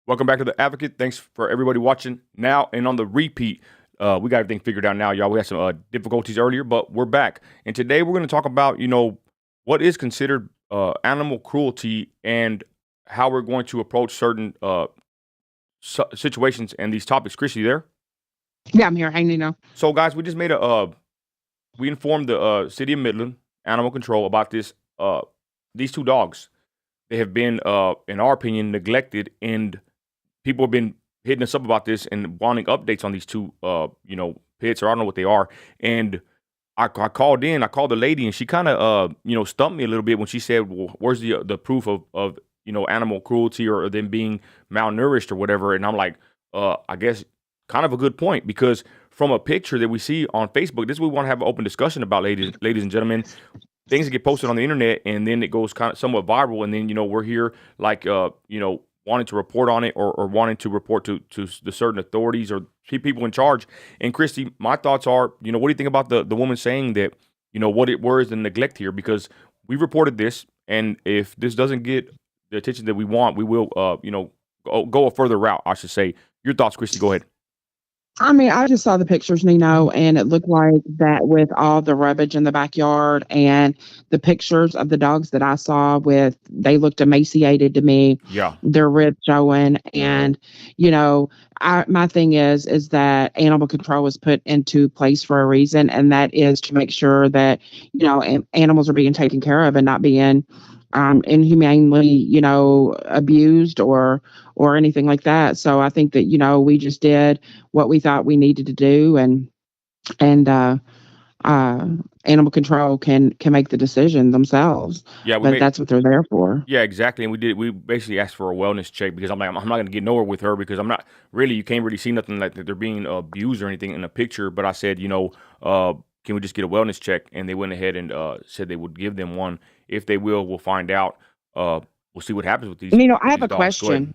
Welcome back to The Advocate. Thanks for everybody watching now and on the repeat. We got everything figured out now, y'all. We had some difficulties earlier, but we're back. And today we're going to talk about, what is considered animal cruelty and how we're going to approach certain situations and these topics. Chrissy, there? Yeah, I'm here. Hanging now. So, guys, we just made we informed the city of Midland Animal Control about these two dogs. They have been, in our opinion, neglected, and people have been hitting us up about this and wanting updates on these two, pits, or I don't know what they are. And I called in, I called the lady, and she kind of, stumped me a little bit when she said, "Well, where's the proof of animal cruelty or them being malnourished or whatever?" And I'm like, I guess kind of a good point, because from a picture that we see on Facebook, this is what we want to have an open discussion about, ladies and gentlemen. Things that get posted on the internet, and then it goes kind of somewhat viral, and then we're here like wanting to report on it, or wanting to report to the certain authorities or people in charge. And Christy, my thoughts are, what do you think about the woman saying that, where is the neglect here? Because we reported this, and if this doesn't get the attention that we want, we will go a further route, I should say. Your thoughts, Christy? Go ahead. I mean, I just saw the pictures, Nino, and it looked like that with all the rubbish in the backyard and the pictures of the dogs that I saw they looked emaciated to me, Yeah. their ribs showing. And, my thing is that animal control was put into place for a reason, and that is to make sure that, animals are being taken care of and not being inhumanely, abused or anything like that. So I think that, we just did what we thought we needed to do, and uh, animal control can make the decision themselves. Yeah, But that's what they're there for. Yeah, exactly. And we basically asked for a wellness check, because I'm like, I'm not going to get nowhere with her, because I'm not really, you can't really see nothing like that they're being abused or anything in the picture. But I said, can we just get a wellness check? And they went ahead and said they would give them one. If they will, we'll find out. We'll see what happens with I have these a dogs. Go ahead. question.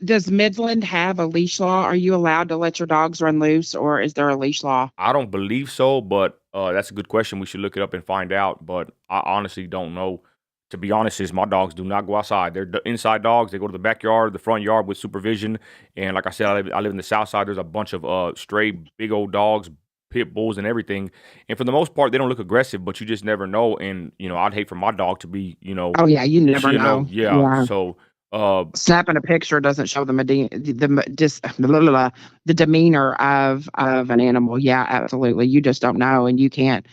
Does Midland have a leash law? Are you allowed to let your dogs run loose, or is there a leash law? I don't believe so, but that's a good question. We should look it up and find out. But I honestly don't know. To be honest, is my dogs do not go outside. They're inside dogs. They go to the backyard, the front yard with supervision. And like I said, I live in the South Side. There's a bunch of stray, big old dogs, pit bulls, and everything. And for the most part, they don't look aggressive, but you just never know. And I'd hate for my dog to be, Oh yeah, you never know. yeah. Yeah. So Snapping a picture doesn't show the demeanor of an animal. Yeah, absolutely. You just don't know, and you can't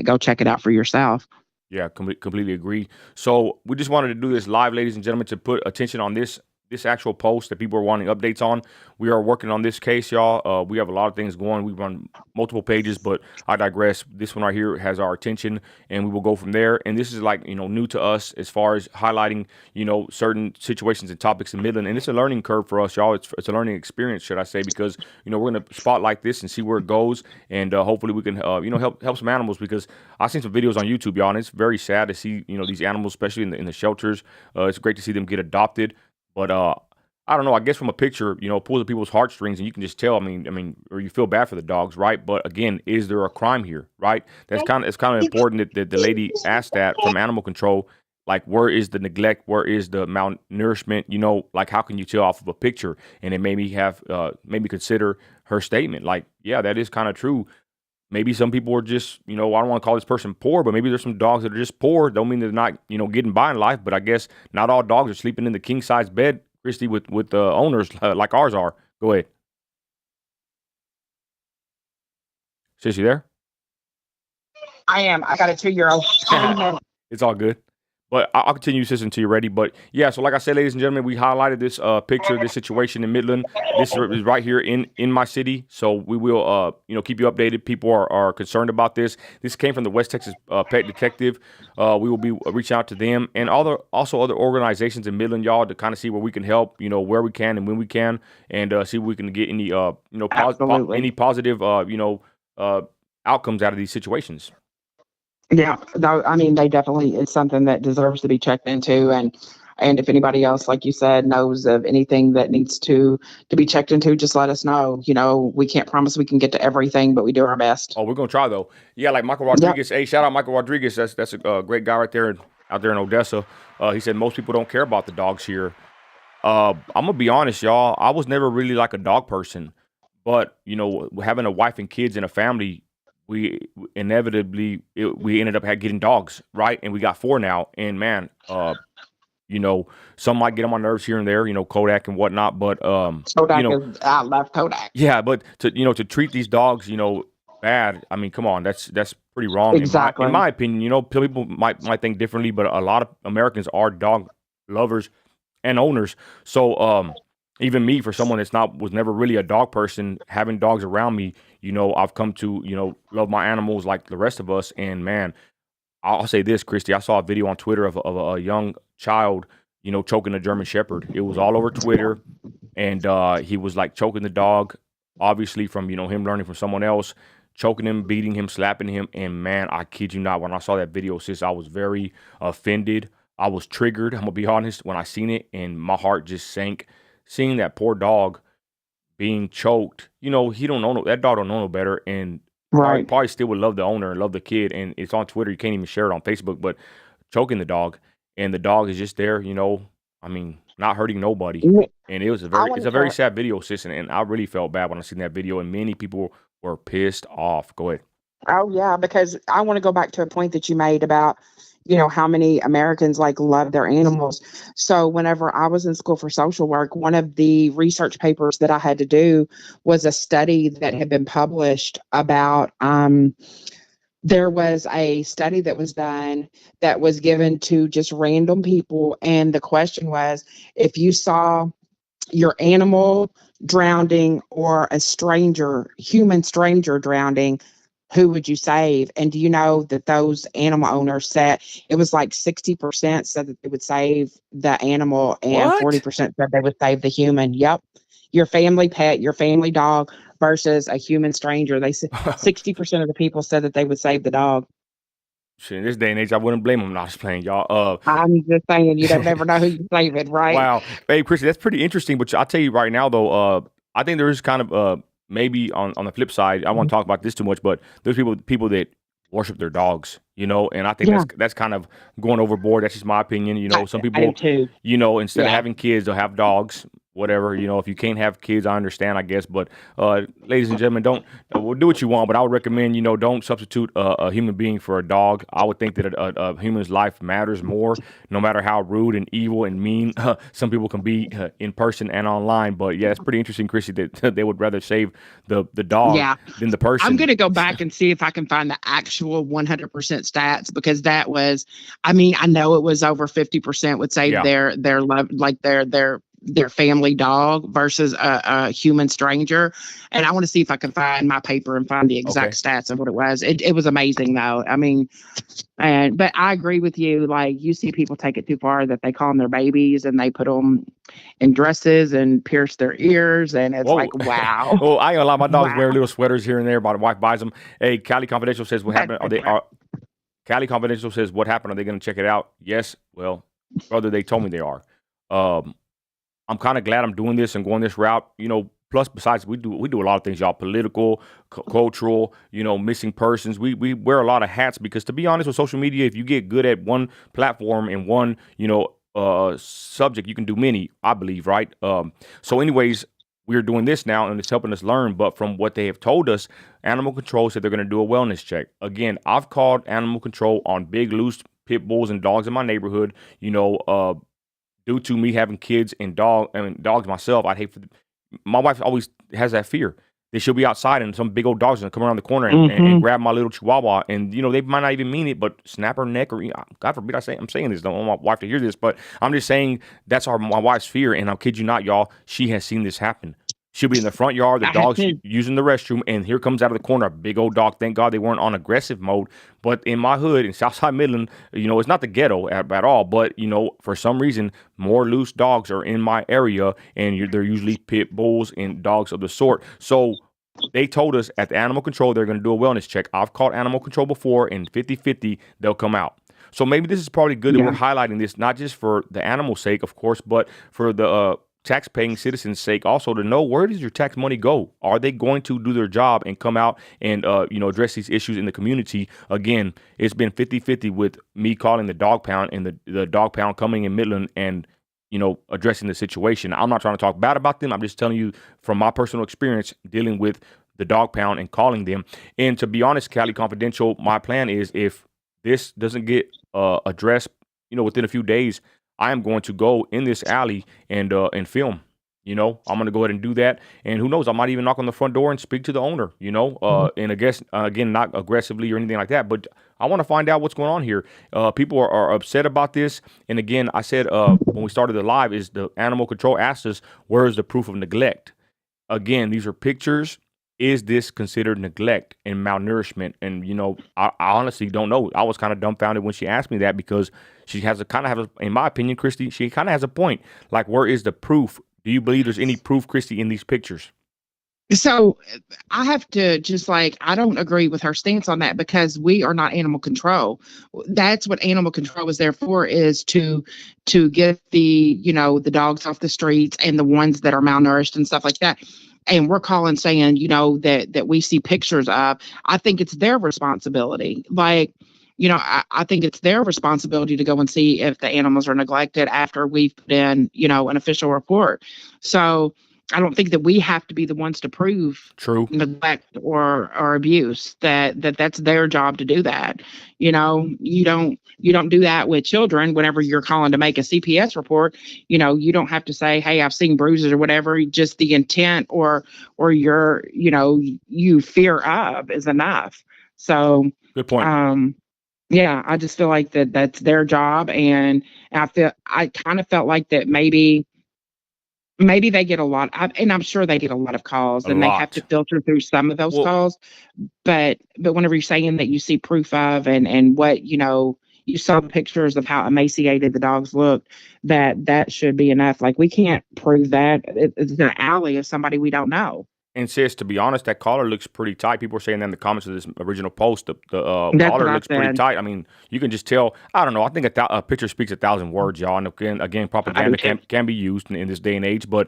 go check it out for yourself. Yeah, completely agree. So we just wanted to do this live, ladies and gentlemen, to put attention on this actual post that people are wanting updates on. We are working on this case, y'all. We have a lot of things going. We run multiple pages, but I digress. This one right here has our attention, and we will go from there. And this is like, new to us as far as highlighting, certain situations and topics in Midland. And it's a learning curve for us, y'all. It's a learning experience, should I say, because, we're going to spotlight this and see where it goes. And hopefully we can, help some animals, because I've seen some videos on YouTube, y'all, and it's very sad to see, these animals, especially in the shelters. It's great to see them get adopted. But I don't know. I guess from a picture, pulls at people's heartstrings, and you can just tell. I mean, or you feel bad for the dogs, right? But again, is there a crime here, right? It's kind of important that the lady asked that from animal control. Like, where is the neglect? Where is the malnourishment? Like, how can you tell off of a picture? And it made me consider her statement. Like, yeah, that is kind of true. Maybe some people are just, I don't want to call this person poor, but maybe there's some dogs that are just poor. Don't mean they're not, getting by in life. But I guess not all dogs are sleeping in the king size bed, Christy, with owners like ours are. Go ahead. Sis, you there? I am. I got a 2-year-old. It's all good. But I'll continue, sis, until you're ready. But yeah, so like I said, ladies and gentlemen, we highlighted this picture, this situation in Midland. This is right here in my city. So we will, keep you updated. People are concerned about this. This came from the West Texas Pet Detective. We will be reaching out to them and also other organizations in Midland, y'all, to kind of see where we can help, where we can and when we can, and see if we can get any, any positive, outcomes out of these situations. Yeah, I mean, they definitely it's something that deserves to be checked into, and if anybody else, like you said, knows of anything that needs to be checked into, just let us know. We can't promise we can get to everything, but we do our best. Oh, we're gonna try though. Yeah, like Michael Yep. Rodriguez. Hey, shout out Michael Rodriguez. That's a great guy right there out there in Odessa. He said most people don't care about the dogs here. I'm gonna be honest, y'all. I was never really like a dog person, but having a wife and kids and a family, we inevitably we ended up getting dogs, right? And we got four now. And man, you know, some might get on my nerves here and there, Kodak and whatnot. But you Kodak know, is, I love Kodak. yeah, but to treat these dogs, bad. I mean, come on, that's pretty wrong in Exactly. my opinion. People might think differently, but a lot of Americans are dog lovers and owners. So even me, for someone that's not was never really a dog person, having dogs around me, I've come to love my animals like the rest of us. And man, I'll say this, Christy. I saw a video on Twitter of a young child, choking a German Shepherd. It was all over Twitter, and he was like choking the dog, obviously from him learning from someone else, choking him, beating him, slapping him. And man, I kid you not, when I saw that video, sis, I was very offended. I was triggered. I'm gonna be honest when I seen it, and my heart just sank. Seeing that poor dog being choked, he don't know that dog don't know no better, and Right. probably still would love the owner and love the kid. And it's on Twitter. You can't even share it on Facebook, but choking the dog, and the dog is just there. I mean, not hurting nobody. Me- And it was I it's wanted a very to. sad video, sis, and I really felt bad when I seen that video, and many people were pissed off. Go ahead. Oh yeah, because I want to go back to a point that you made about, how many Americans like love their animals. So whenever I was in school for social work, one of the research papers that I had to do was a study that had been published about there was a study that was done that was given to just random people, and the question was, if you saw your animal drowning or a human stranger drowning, who would you save? And do you know that those animal owners said it was like 60% said that they would save the animal and What? 40% said they would save the human? Yep. Your family pet, your family dog versus a human stranger. They said 60% of the people said that they would save the dog. Shit, in this day and age, I wouldn't blame them. Not just playing, y'all. I'm just saying, you don't never know who you're saving, right? Wow. Hey, Chrissy, that's pretty interesting. But I'll tell you right now, though, I think there is kind of maybe on the flip side. I don't want to talk about this too much, but there's people that worship their dogs, and I think Yeah, that's kind of going overboard. That's just my opinion. Some I do people, too. instead of Yeah. having kids, they'll have dogs. Whatever, if you can't have kids, I understand, I guess. But ladies and gentlemen, don't well, do what you want. But I would recommend, don't substitute a human being for a dog. I would think that a human's life matters more, no matter how rude and evil and mean some people can be in person and online. But yeah, it's pretty interesting, Chrissy, that they would rather save the dog Yeah. than the I'm person. going to go back and see if I can find the actual 100% stats because that was, I mean, I know it was over 50% would save Yeah. their love, like their family dog versus a human stranger. And I want to see if I can find my paper and find the exact Okay. stats of what it was. It was amazing though. I mean, but I agree with you. Like you see people take it too far that they call them their babies and they put them in dresses and pierce their ears. And it's Whoa. like, wow, Well, I ain't gonna lie. My dogs wow. wear little sweaters here and there. My wife buys them. Hey, Cali Confidential says what That's happened. Are they? different. Cali Confidential says what happened. Are they going to check it out? Yes. Well, brother, they told me they are. Um, I'm kind of glad I'm doing this and going this route. Plus, besides, we do a lot of things, y'all. Political, cultural. Missing persons. We wear a lot of hats because, to be honest, with social media, if you get good at one platform and one subject, you can do many. I believe, right? So, anyways, we're doing this now, and it's helping us learn. But from what they have told us, animal control said they're going to do a wellness check. Again, I've called animal control on big loose pit bulls and dogs in my neighborhood. Due to me having kids and dogs myself, I'd hate for my wife always has that fear that she'll be outside and some big old dog's gonna come around the corner and Hmm. grab my little chihuahua, and they might not even mean it, but snap her neck, or God forbid I'm saying this, don't want my wife to hear this, but I'm just saying that's my wife's fear, and I'll kid you not, y'all, she has seen this happen. She'll be in the front yard, the I had dog's to. using the restroom, and here comes out of the corner a big old dog. Thank God they weren't on aggressive mode. But in my hood, in Southside Midland, it's not the ghetto at all. But for some reason, more loose dogs are in my area, and they're usually pit bulls and dogs of the sort. So they told us at the animal control they're going to do a wellness check. I've called animal control before, and 50-50, they'll come out. So maybe this is probably good that we're Yeah. highlighting this, not just for the animal's sake, of course, but for the tax-paying citizens' sake, also to know, where does your tax money go? Are they going to do their job and come out and address these issues in the community? Again, it's been 50-50 with me calling the dog pound and the dog pound coming in Midland and addressing the situation. I'm not trying to talk bad about them. I'm just telling you from my personal experience dealing with the dog pound and calling them. And to be honest, Cali Confidential, my plan is if this doesn't get addressed, within a few days, I am going to go in this alley and film. I'm going to go ahead and do that. And who knows, I might even knock on the front door and speak to the owner, and I guess, again, not aggressively or anything like that, but I want to find out what's going on here. People are upset about this. And again, I said when we started the live, is the animal control asked us, where is the proof of neglect? Again, these are pictures. Is this considered neglect and malnourishment? And I honestly don't know. I was kind of dumbfounded when she asked me that, because she has a kind of have, in my opinion, Christy, she kind of has a point. Like, where is the proof? Do you believe there's any proof, Christy, in these pictures? So I have to just like, I don't agree with her stance on that, because we are not animal control. That's what animal control is there for, is to get the dogs off the streets and the ones that are malnourished and stuff like that. And we're calling saying, that we see pictures of. I think it's their responsibility. Like, I think it's their responsibility to go and see if the animals are neglected after we've put in, an official report. So I don't think that we have to be the ones to prove True. neglect or abuse. That's their job to do that. You don't do that with children. Whenever you're calling to make a CPS report, you don't have to say, "Hey, I've seen bruises," or whatever. Just the intent or your you fear of is enough. So, Good point. yeah, I just feel like that's their job. And I kind of felt like that maybe they get a lot, and I'm sure they get a lot of calls, A and they have to lot. filter through some of those Well, calls. But whenever you're saying that you see proof of, and what you saw pictures of how emaciated the dogs looked, that should be enough. Like, we can't prove that it's an alley of somebody we don't know. and sis, to be honest, that collar looks pretty tight. People are saying that in the comments of this original post. The That's what collar I looks pretty said. tight. I mean, you can just tell. I don't know. I think a picture speaks 1,000 words, y'all. And again, I do propaganda too. can be used in this day and age. But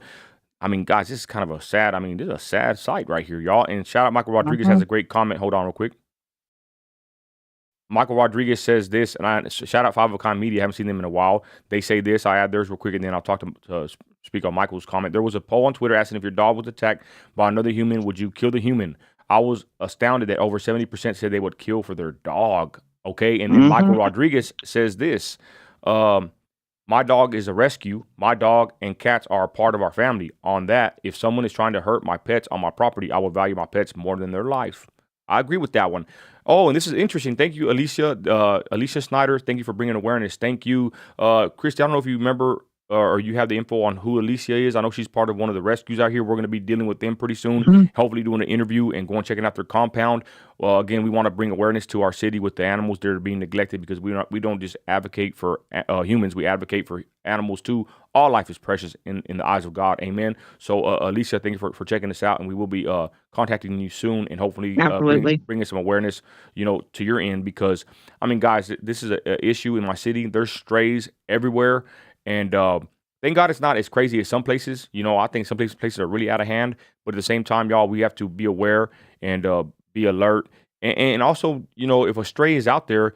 I mean, guys, this is kind of a sad. I mean, this is a sad sight right here, y'all. And shout out Michael Rodriguez has Mhm. a great comment. Hold on, real quick. Michael Rodriguez says this, and I shout out Five of a Kind Media. I haven't seen them in a while. They say this. I add theirs real quick, and then I'll talk to speak on Michael's comment. There was a poll on Twitter asking if your dog was attacked by another human, would you kill the human? I was astounded that over 70% said they would kill for their dog. Okay, and then Michael Mhm. Rodriguez says this. Um, my dog is a rescue. My dog and cats are a part of our family. On that, if someone is trying to hurt my pets on my property, I will value my pets more than their life. I agree with that one. Oh, and this is interesting. Thank you, Alicia. Alicia Snyder. Thank you for bringing awareness. Thank you, Christy. I don't know if you remember or you have the info on who Alicia is. I know she's part of one of the rescues out here. We're going to be dealing with them pretty soon. Mhm. Hopefully, doing an interview and going checking out their compound. Well, again, we want to bring awareness to our city with the animals that are being neglected, because we don't just advocate for humans. We advocate for animals too. All life is precious in the eyes of God. Amen. So, Alicia, thank you for checking us out, and we will be contacting you soon, and hopefully Absolutely. bringing some awareness, to your end, because I mean, guys, this is a issue in my city. There's strays everywhere, and thank God it's not as crazy as some places. I think some places are really out of hand, but at the same time, y'all, we have to be aware and be alert, and also, if a stray is out there,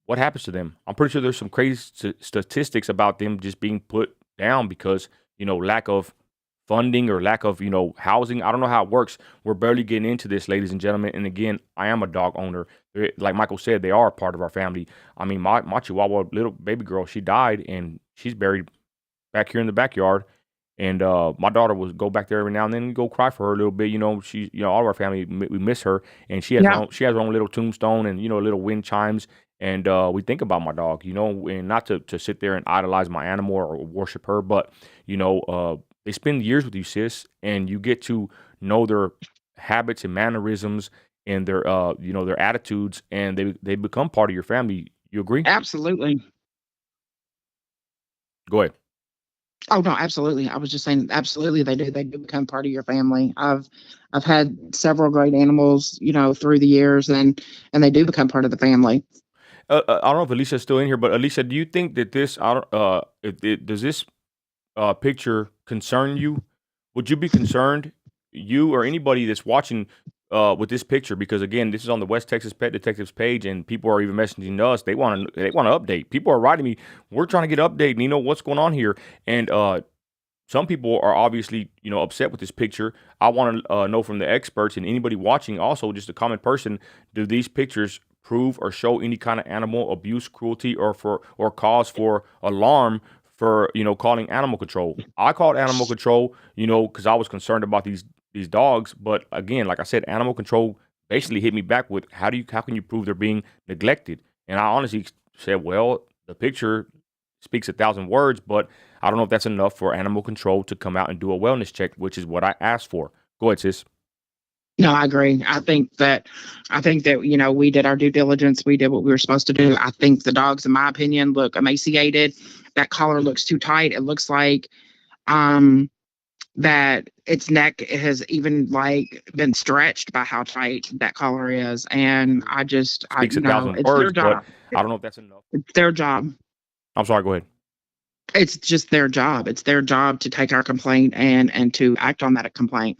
what happens to them? I'm pretty sure there's some crazy statistics about them just being put down because, lack of funding or lack of, housing. I don't know how it works. We're barely getting into this, ladies and gentlemen. And again, I am a dog owner. Like Michael said, they are a part of our family. I mean, my Chihuahua little baby girl, she died and she's buried back here in the backyard. And my daughter would go back there every now and then and go cry for her a little bit. She, all of our family, we miss her, and Yeah. she has her own little tombstone and little wind chimes. And we think about my dog, and not to sit there and idolize my animal or worship her, but they spend years with you, sis, and you get to know their habits and mannerisms and their their attitudes, and they become part of your family. You agree? Absolutely. Go ahead. Oh no, absolutely. I was just saying, absolutely, they do. They do become part of your family. I've had several great animals, through the years, and they do become part of the family. I don't know if Alicia's still in here, but Alicia, do you think that this, I don't, does this picture concern you? Would you be concerned, you or anybody that's watching, with this picture because again, this is on the West Texas Pet Detectives page, and people are even messaging us. They want to update. People are writing me. We're trying to get update. And what's going on here? And some people are obviously upset with this picture. I want to know from the experts and anybody watching, also just a common person, do these pictures prove or show any kind of animal abuse, cruelty, or cause for alarm for calling animal control? I called animal control, because I was concerned about these dogs. But again, like I said, animal control basically hit me back with how can you prove they're being neglected? And I honestly said, well, the picture speaks 1,000 words, but I don't know if that's enough for animal control to come out and do a wellness check, which is what I asked for. Go ahead, sis. No, I agree. I think that we did our due diligence. We did what we were supposed to do. I think the dogs, in my opinion, look emaciated. That collar looks too tight. It looks like um that its neck has even like been stretched by how tight that collar is. And Speaks a thousand it's their words, but job. I don't know if that's enough. It's their job. I'm sorry. Go ahead. It's just their job. It's their job to take our complaint and to act on that complaint.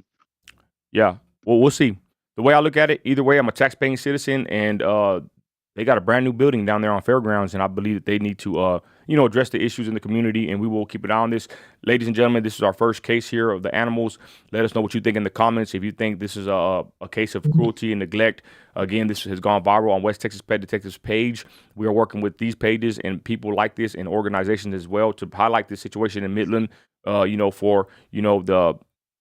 Yeah. Well, we'll see. The way I look at it, either way, I'm a tax-paying citizen, and they got a brand new building down there on Fairgrounds, and I believe that they need to, address the issues in the community, and we will keep an eye on this. Ladies and gentlemen, this is our first case here of the animals. Let us know what you think in the comments. If you think this is a case of cruelty and neglect, again, this has gone viral on West Texas Pet Detectives page. We are working with these pages and people like this and organizations as well to highlight this situation in Midland.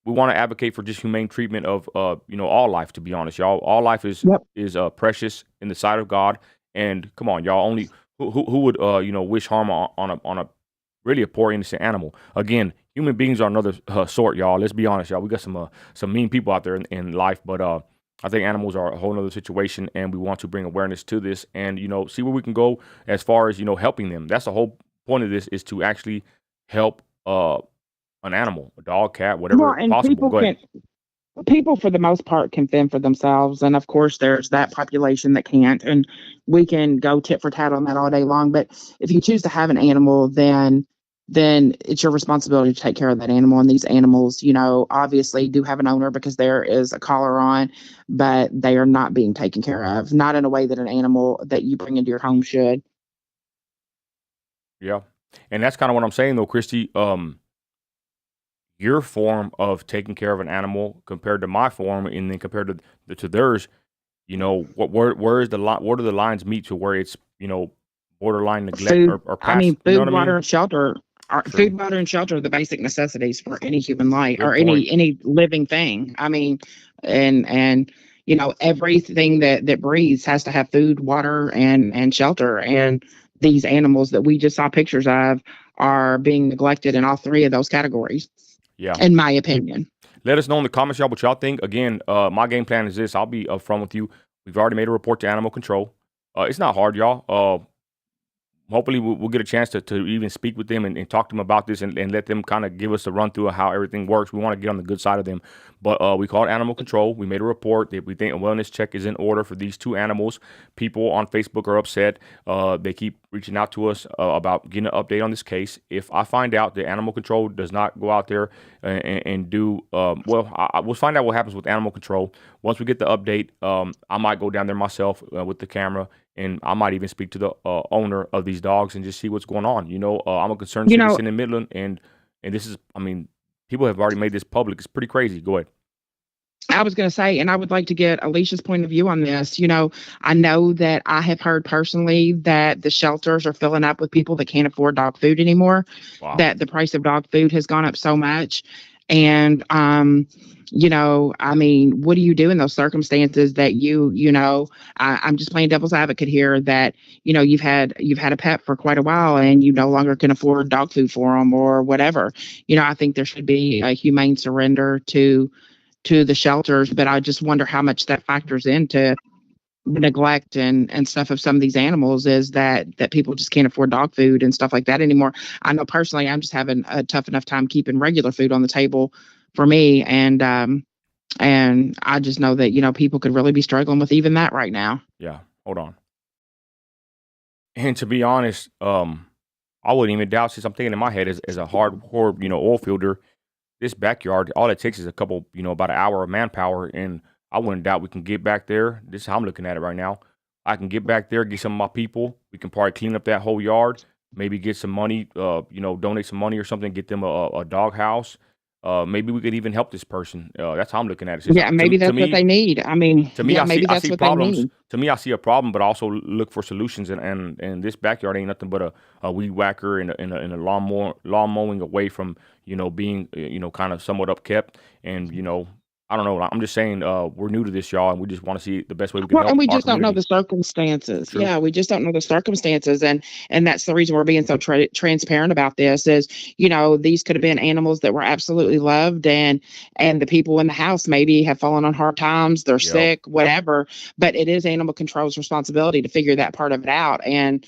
We want to advocate for just humane treatment of all life. To be honest, y'all, all life is Yep. is precious in the sight of God. And come on, y'all, only who would wish harm on a really a poor innocent animal? Again, human beings are another sort, y'all. Let's be honest, y'all. We got some mean people out there in life, but I think animals are a whole other situation, and we want to bring awareness to this and see where we can go as far as helping them. That's the whole point of this, is to actually help an animal, a dog, cat, Well, whatever and possible. Go ahead. people for the most part can fend for themselves, and of course there's that population that can't, and we can go tit for tat on that all day long. But if you choose to have an animal, then it's your responsibility to take care of that animal. And these animals, obviously do have an owner because there is a collar on, but they are not being taken care of, not in a way that an animal that you bring into your home should. Yeah, and that's kind of what I'm saying though, Christy. Your form of taking care of an animal compared to my form, and then compared to theirs, where is the line? Where do the lines meet to where it's borderline neglect Food, or I past? mean, You know what food, I water, mean? and shelter. True. Food, water, and shelter are the basic necessities for any human life or Good point. any living thing. I mean, and everything that breathes has to have food, water, and shelter. And these animals that we just saw pictures of are being neglected in all three of those categories, Yeah. in my opinion. Let us know in the comments, y'all, what y'all think. Again, my game plan is this. I'll be upfront with you. We've already made a report to animal control. It's not hard, y'all. Hopefully we'll get a chance to even speak with them and talk to them about this and let them kind of give us a run through of how everything works. We want to get on the good side of them. But we called animal control. We made a report that we think a wellness check is in order for these two animals. People on Facebook are upset. They keep reaching out to us about getting an update on this case. If I find out that animal control does not go out there and do, we'll find out what happens with animal control. Once we get the update, I might go down there myself with the camera, and I might even speak to the owner of these dogs and just see what's going on. I'm a concerned You know, citizen in Midland, and this is, I mean, people have already made this public. It's pretty crazy. Go ahead. I was going to say, and I would like to get Alicia's point of view on this. I know that I have heard personally that the shelters are filling up with people that can't afford dog food anymore, Wow. that the price of dog food has gone up so much. And, I mean, what do you do in those circumstances that I'm just playing devil's advocate here that, you've had a pet for quite a while and you no longer can afford dog food for them or whatever. I think there should be a humane surrender to the shelters, but I just wonder how much that factors into the neglect and stuff of some of these animals, is that people just can't afford dog food and stuff like that anymore. I know personally I'm just having a tough enough time keeping regular food on the table for me, and I just know that people could really be struggling with even that right now. Yeah. Hold on. And to be honest, I wouldn't even doubt, since I'm thinking in my head as a hardcore, oil fielder, this backyard, all it takes is a couple, about an hour of manpower. And I wouldn't doubt we can get back there. This is how I'm looking at it right now. I can get back there, get some of my people. We can probably clean up that whole yard. Maybe get some money. Donate some money or something. Get them a dog house. Maybe we could even help this person. That's how I'm looking at it. Since Yeah, maybe to that's what me, they need. I mean, yeah, maybe I that's see what they problems. need. To me, I see a problem, but I also look for solutions. And this backyard ain't nothing but a weed whacker and a lawn mowing away from being kind of somewhat upkept. And I don't know. I'm just saying we're new to this, y'all, and we just want to see the best way we can Well, and help we our just don't know community. the circumstances. True. Yeah, we just don't know the circumstances, and that's the reason we're being so transparent about this. Is these could have been animals that were absolutely loved, and the people in the house maybe have fallen on hard times. They're Yep. sick, whatever. But it is animal control's responsibility to figure that part of it out, and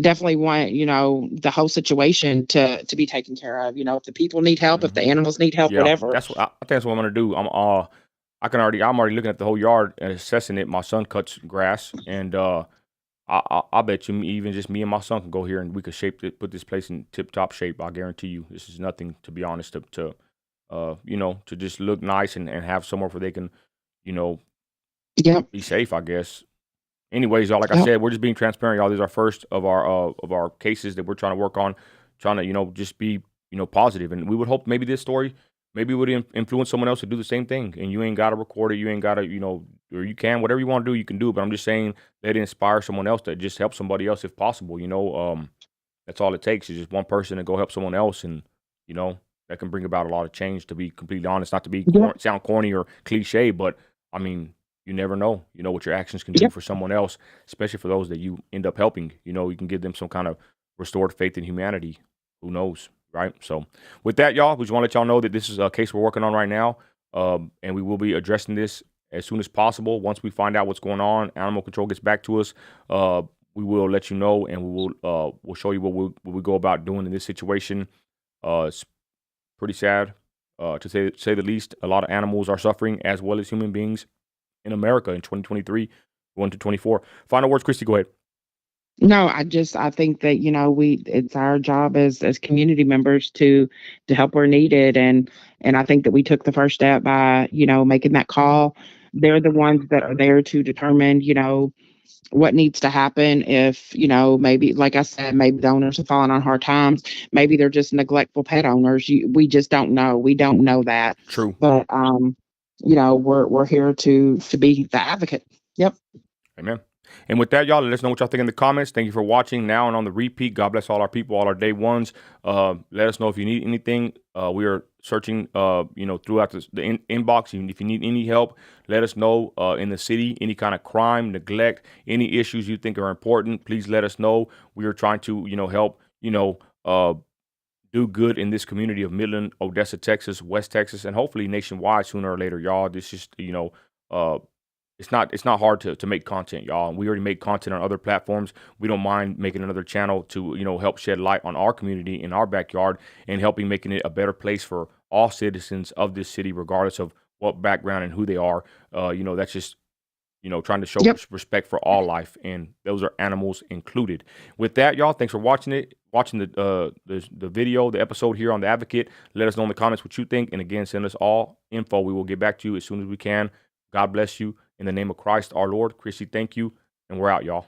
definitely want the whole situation to be taken care of. If the people need help, if the Hmm. animals need help, Yeah, whatever. that's what I think. That's what I'm gonna do. I'm already looking at the whole yard and assessing it. My son cuts grass, and I bet you even just me and my son can go here and we could put this place in tip top shape. I guarantee you, this is nothing, to be honest. To just look nice and have somewhere where they can, you know, Yep. be safe. I guess. Anyways, y'all, like I Yep. said, we're just being transparent, y'all. This is our first of our cases that we're trying to work on, trying to just be positive, and we would hope maybe this story maybe would influence someone else to do the same thing. And you ain't got to record it, you ain't got to or you can whatever you want to do, you can do it. But I'm just saying let it inspire someone else to just help somebody else if possible. That's all it takes is just one person to go help someone else, and you know that can bring about a lot of change. To be completely honest, not to be Yep. sound corny or cliche, but I mean, you never know. You know what your actions can do Yep. for someone else, especially for those that you end up helping. You can give them some kind of restored faith in humanity. Who knows, right? So, with that, y'all, we just want to let y'all know that this is a case we're working on right now, and we will be addressing this as soon as possible. Once we find out what's going on, animal control gets back to us. We will let you know, and we'll show you what we go about doing in this situation. It's pretty sad, to say the least. A lot of animals are suffering as well as human beings in America in 2023, going to 24. Final words, Christy. Go ahead. No, I think that it's our job as community members to help where needed, and I think that we took the first step by making that call. They're the ones that are there to determine what needs to happen. If maybe, like I said, maybe the owners have fallen on hard times, maybe they're just neglectful pet owners. We just don't know. We don't know that, True. but we're here to be the advocate. Yep. Amen. And with that, y'all, let us know what y'all think in the comments. Thank you for watching now and on the repeat. God bless all our people, all our day ones. Let us know if you need anything. We are searching, throughout the inbox. Even if you need any help, let us know. In the city, any kind of crime, neglect, any issues you think are important, please let us know. We are trying to, help, do good in this community of Midland, Odessa, Texas, West Texas, and hopefully nationwide sooner or later, y'all. This is, uh, it's not hard to make content, y'all. And we already make content on other platforms. We don't mind making another channel to help shed light on our community in our backyard and helping making it a better place for all citizens of this city, regardless of what background and who they are. That's just trying to show Yep. respect for all life, and those are animals included. With that, y'all, thanks for watching the video, the episode here on The Advocate. Let us know in the comments what you think, and again, send us all info. We will get back to you as soon as we can. God bless you. In the name of Christ, our Lord. Chrissy, thank you, and we're out, y'all.